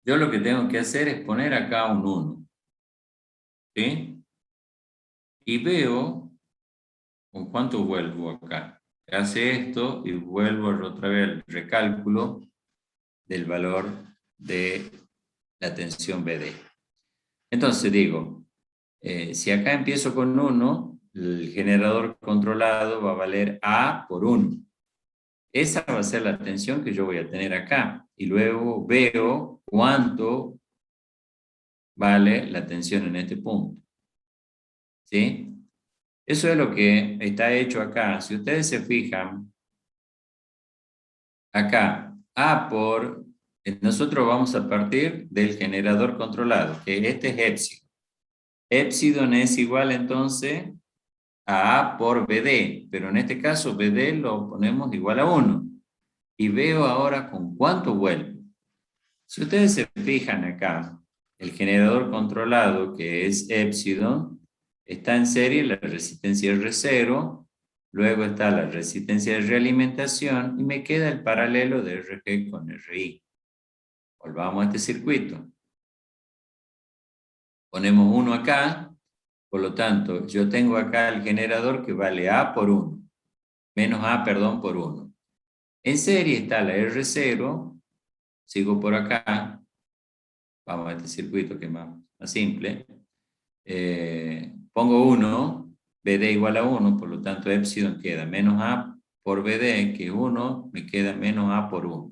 yo lo que tengo que hacer es poner acá un 1, ¿sí? Y veo con cuánto vuelvo acá. Hace esto y vuelvo otra vez al recálculo del valor de la tensión BD. Entonces digo, si acá empiezo con 1, el generador controlado va a valer A por 1. Esa va a ser la tensión que yo voy a tener acá. Y luego veo cuánto vale la tensión en este punto. ¿Sí? Eso es lo que está hecho acá. Si ustedes se fijan, acá, A por... Nosotros vamos a partir del generador controlado, que este es épsilon. Épsilon es igual entonces a A por BD, pero en este caso BD lo ponemos igual a 1. Y veo ahora con cuánto vuelvo. Si ustedes se fijan acá, el generador controlado, que es épsilon, está en serie la resistencia R0, luego está la resistencia de realimentación y me queda el paralelo de RG con RI. Volvamos a este circuito. Ponemos 1 acá, por lo tanto, yo tengo acá el generador que vale A por 1, menos A, perdón, por 1. En serie está la R0, sigo por acá, vamos a este circuito que es más simple, pongo 1, BD igual a 1, por lo tanto épsilon queda menos A por BD, que 1, me queda menos A por 1.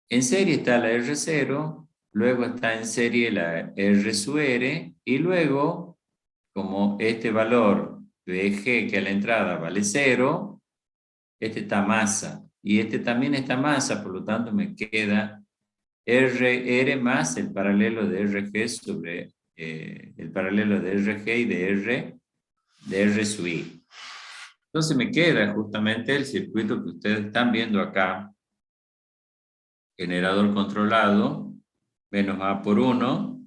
En serie está la R0, luego está en serie la R sub R, y luego, como este valor BG que a la entrada vale 0, este está masa, y este también está masa, por lo tanto me queda RR más el paralelo de RG sobre el paralelo de RG y de R sub I. Entonces me queda justamente el circuito que ustedes están viendo acá, generador controlado, menos A por 1,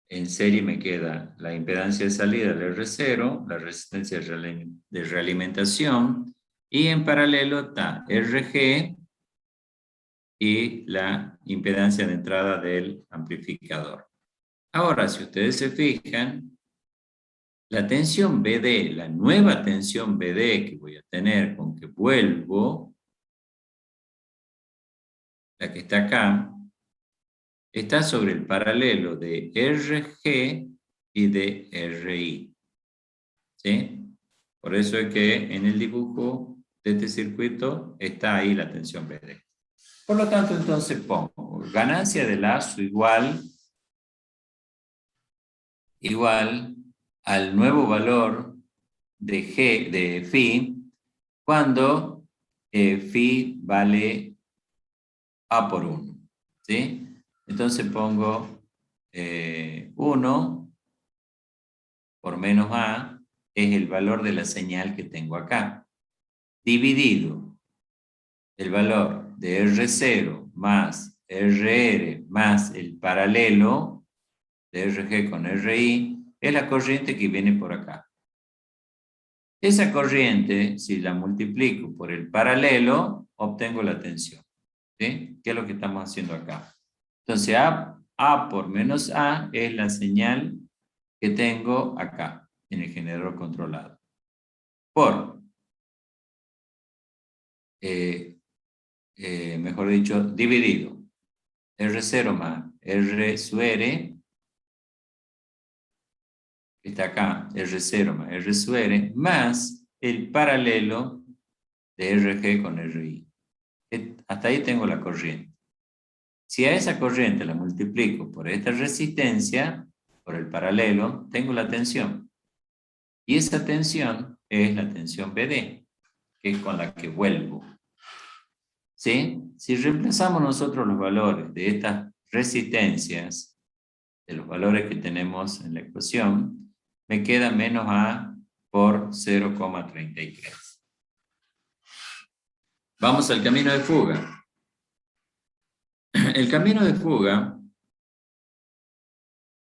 en serie me queda la impedancia de salida del R0, la resistencia de realimentación, y en paralelo está RG y la impedancia de entrada del amplificador. Ahora, si ustedes se fijan, la tensión BD, la nueva tensión BD que voy a tener con que vuelvo, la que está acá, está sobre el paralelo de RG y de RI. ¿Sí? Por eso es que en el dibujo de este circuito está ahí la tensión BD. Por lo tanto, entonces pongo ganancia de lazo igual al nuevo valor de phi cuando phi vale A por 1. ¿Sí? Entonces pongo 1 por menos A es el valor de la señal que tengo acá, dividido el valor de R0 más RR más el paralelo de RG con RI es la corriente que viene por acá. Esa corriente, si la multiplico por el paralelo, obtengo la tensión. ¿Sí? ¿Qué es lo que estamos haciendo acá? Entonces, A por menos A es la señal que tengo acá, en el generador controlado. Por, mejor dicho, dividido. R0 más R sub R, que está acá, R0 más R sub R, más el paralelo de RG con RI. Hasta ahí tengo la corriente. Si a esa corriente la multiplico por esta resistencia, por el paralelo, tengo la tensión. Y esa tensión es la tensión BD, que es con la que vuelvo. ¿Sí? Si reemplazamos nosotros los valores de estas resistencias, de los valores que tenemos en la ecuación, me queda menos A por 0,33. Vamos al camino de fuga. El camino de fuga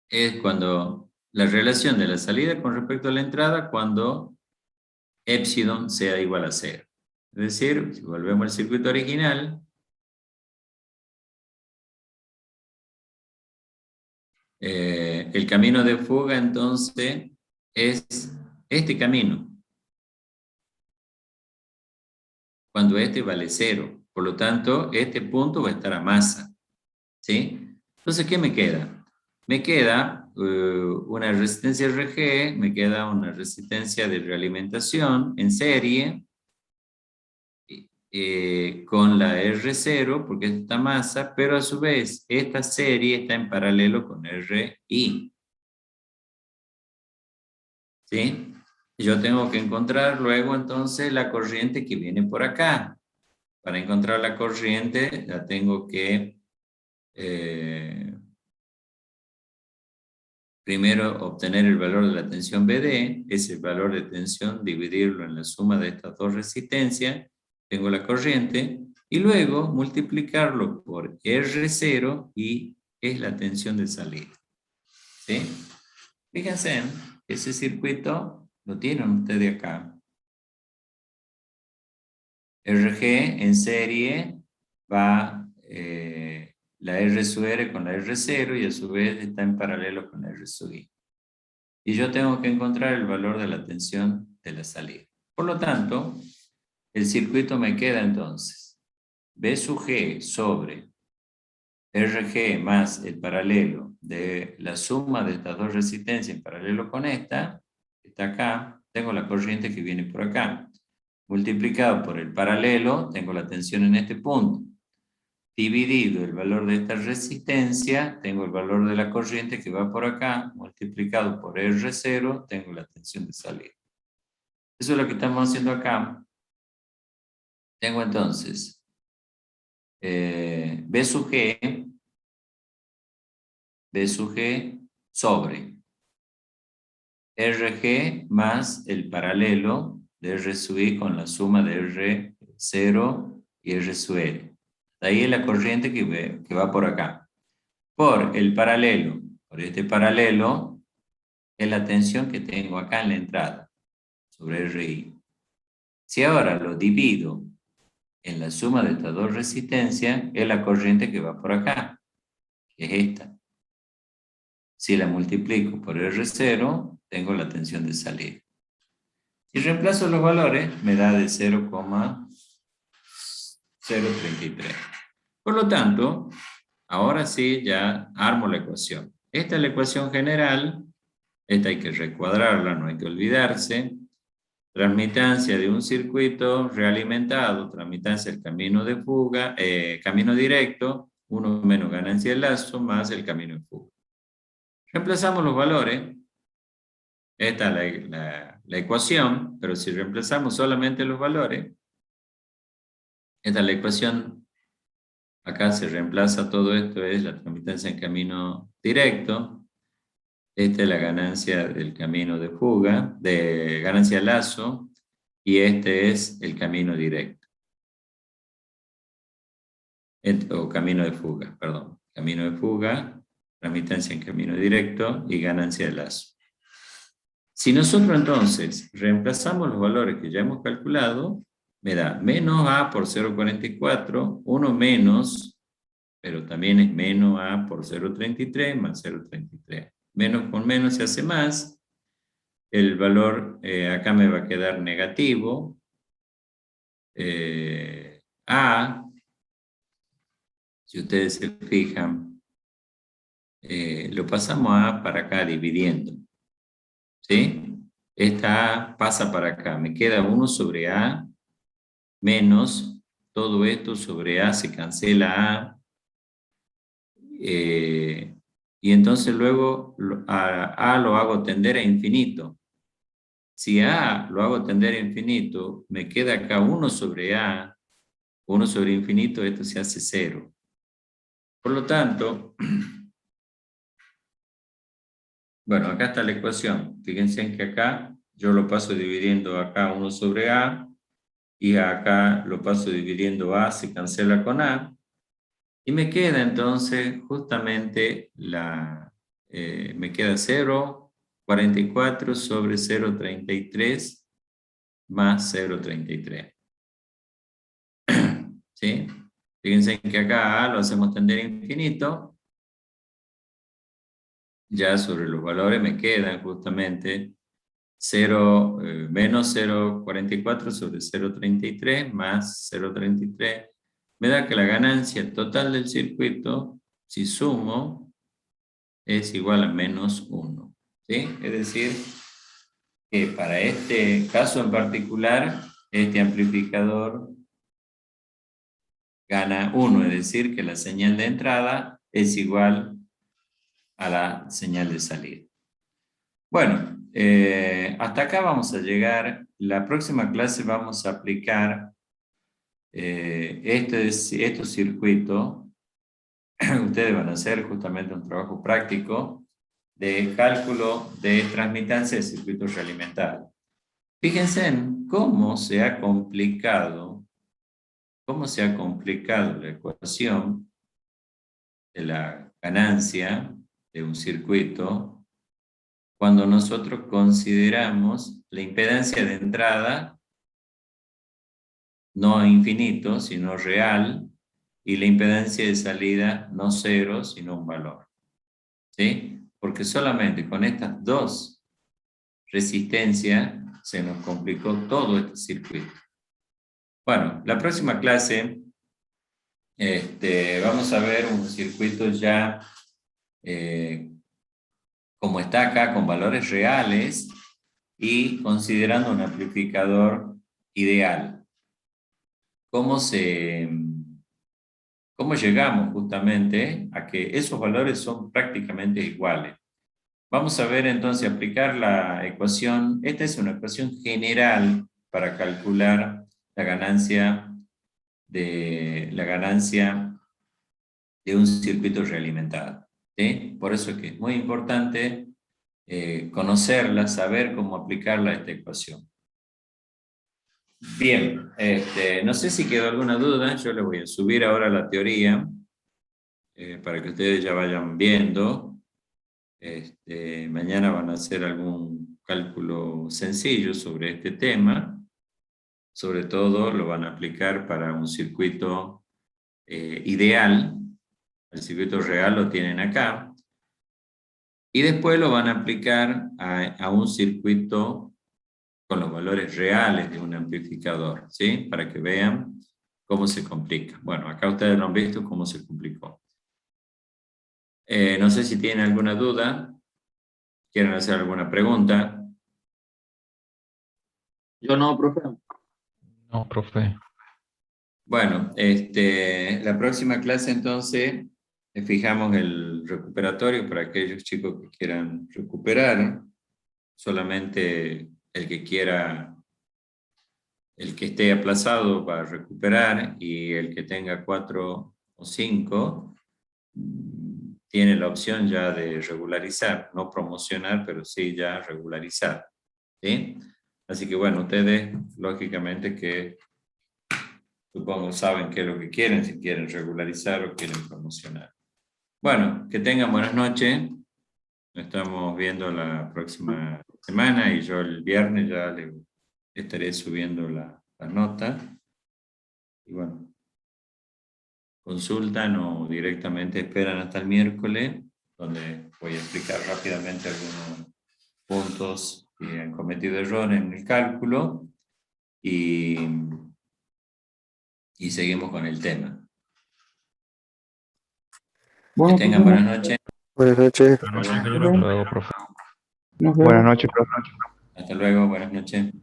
es cuando la relación de la salida con respecto a la entrada cuando epsilon sea igual a 0. Es decir, si volvemos al circuito original, el camino de fuga entonces es este camino, cuando este vale 0. Por lo tanto, este punto va a estar a masa. ¿Sí? Entonces, ¿qué me queda? Me queda una resistencia RG, me queda una resistencia de realimentación en serie con la R0, porque esta está masa, pero a su vez esta serie está en paralelo con RI. ¿Sí? Yo tengo que encontrar luego entonces la corriente que viene por acá. Para encontrar la corriente la tengo que primero obtener el valor de la tensión BD, ese valor de tensión dividirlo en la suma de estas dos resistencias, tengo la corriente, y luego multiplicarlo por R0 y es la tensión de salida. ¿Sí? Fíjense, ese circuito lo tienen ustedes acá. RG en serie va la R sub R con la R0 y a su vez está en paralelo con la R sub I. Y yo tengo que encontrar el valor de la tensión de la salida. Por lo tanto, el circuito me queda entonces B sub G sobre RG más el paralelo de la suma de estas dos resistencias en paralelo con esta, que está acá, tengo la corriente que viene por acá. Multiplicado por el paralelo, tengo la tensión en este punto. Dividido el valor de esta resistencia, tengo el valor de la corriente que va por acá, multiplicado por R0, tengo la tensión de salida. Eso es lo que estamos haciendo acá. Tengo entonces B sub G sobre RG más el paralelo de R sub I con la suma de R0 y R sub R. De ahí es la corriente que va por acá. Por el paralelo, por este paralelo, es la tensión que tengo acá en la entrada, sobre RI. Si ahora lo divido en la suma de estas dos resistencias, es la corriente que va por acá, que es esta. Si la multiplico por R0, tengo la tensión de salida. Si reemplazo los valores, me da de 0,033. Por lo tanto, ahora sí ya armo la ecuación. Esta es la ecuación general. Esta hay que recuadrarla, no hay que olvidarse. Transmitancia de un circuito realimentado, transmitancia del camino de fuga, camino directo, 1 menos ganancia de lazo, más el camino de fuga. Reemplazamos los valores. Esta es la ecuación, pero si reemplazamos solamente los valores, esta es la ecuación. Acá se reemplaza todo esto, es la transmitancia en camino directo. Esta es la ganancia del camino de fuga, de ganancia de lazo, y este es el camino directo. o camino de fuga, perdón. Camino de fuga, transmitancia en camino directo y ganancia de lazo. Si nosotros entonces reemplazamos los valores que ya hemos calculado, me da menos A por 0,44, 1 menos, pero también es menos A por 0,33 más 0,33. Menos con menos se hace más. El valor acá me va a quedar negativo. A, si ustedes se fijan, lo pasamos a para acá dividiendo. ¿Sí? Esta A pasa para acá. Me queda 1 sobre A menos todo esto sobre A se cancela A. Y entonces luego A lo hago tender a infinito. Si A lo hago tender a infinito, me queda acá 1 sobre A, 1 sobre infinito, esto se hace 0. Por lo tanto, bueno, acá está la ecuación. Fíjense en que acá yo lo paso dividiendo acá 1 sobre A, y acá lo paso dividiendo A, se cancela con A, y me queda entonces justamente me queda 0,44 sobre 0,33 más 0,33. ¿Sí? Fíjense que acá A lo hacemos tender a infinito. Ya sobre los valores me quedan justamente menos 0,44 sobre 0,33 más 0,33. Me da que la ganancia total del circuito, si sumo, es igual a menos 1. ¿Sí? Es decir, que para este caso en particular, este amplificador gana 1, es decir, que la señal de entrada es igual a la señal de salida. Bueno, hasta acá vamos a llegar. La próxima clase vamos a aplicar estos circuitos. Ustedes van a hacer justamente un trabajo práctico de cálculo de transmitancia de circuitos realimentados. Fíjense en cómo se ha complicado la ecuación de la ganancia de un circuito cuando nosotros consideramos la impedancia de entrada no infinito, sino real, y la impedancia de salida no cero, sino un valor. ¿Sí? Porque solamente con estas dos resistencias se nos complicó todo este circuito. Bueno, la próxima clase vamos a ver un circuito ya como está acá, con valores reales y considerando un amplificador ideal. ¿Cómo llegamos justamente a que esos valores son prácticamente iguales? Vamos a ver entonces, aplicar la ecuación. Esta es una ecuación general para calcular la ganancia de un circuito realimentado. ¿Sí? Por eso es que es muy importante conocerla, saber cómo aplicarla a esta ecuación. Bien, no sé si quedó alguna duda. Yo les voy a subir ahora la teoría para que ustedes ya vayan viendo. Mañana van a hacer algún cálculo sencillo sobre este tema. Sobre todo lo van a aplicar para un circuito ideal. El circuito real lo tienen acá. Y después lo van a aplicar a un circuito con los valores reales de un amplificador, ¿sí? Para que vean cómo se complica. Bueno, acá ustedes lo han visto cómo se complicó. No sé si tienen alguna duda, quieren hacer alguna pregunta. Yo no, profe. No, profe. Bueno, la próxima clase entonces fijamos el recuperatorio para aquellos chicos que quieran recuperar. Solamente el que quiera, el que esté aplazado va a recuperar, y el que tenga 4 o 5 tiene la opción ya de regularizar, no promocionar, pero sí ya regularizar. ¿Sí? Así que bueno, ustedes lógicamente que supongo saben qué es lo que quieren, si quieren regularizar o quieren promocionar. Bueno, que tengan buenas noches. Nos estamos viendo la próxima semana y yo el viernes ya le estaré subiendo la nota. Y bueno, consultan o directamente esperan hasta el miércoles, donde voy a explicar rápidamente algunos puntos que han cometido errores en el cálculo y seguimos con el tema. Que Bueno, tengan buenas noches. buenas noches. Hasta luego, profe. Nos Buenas vemos. noches, profe. Hasta luego, buenas noches.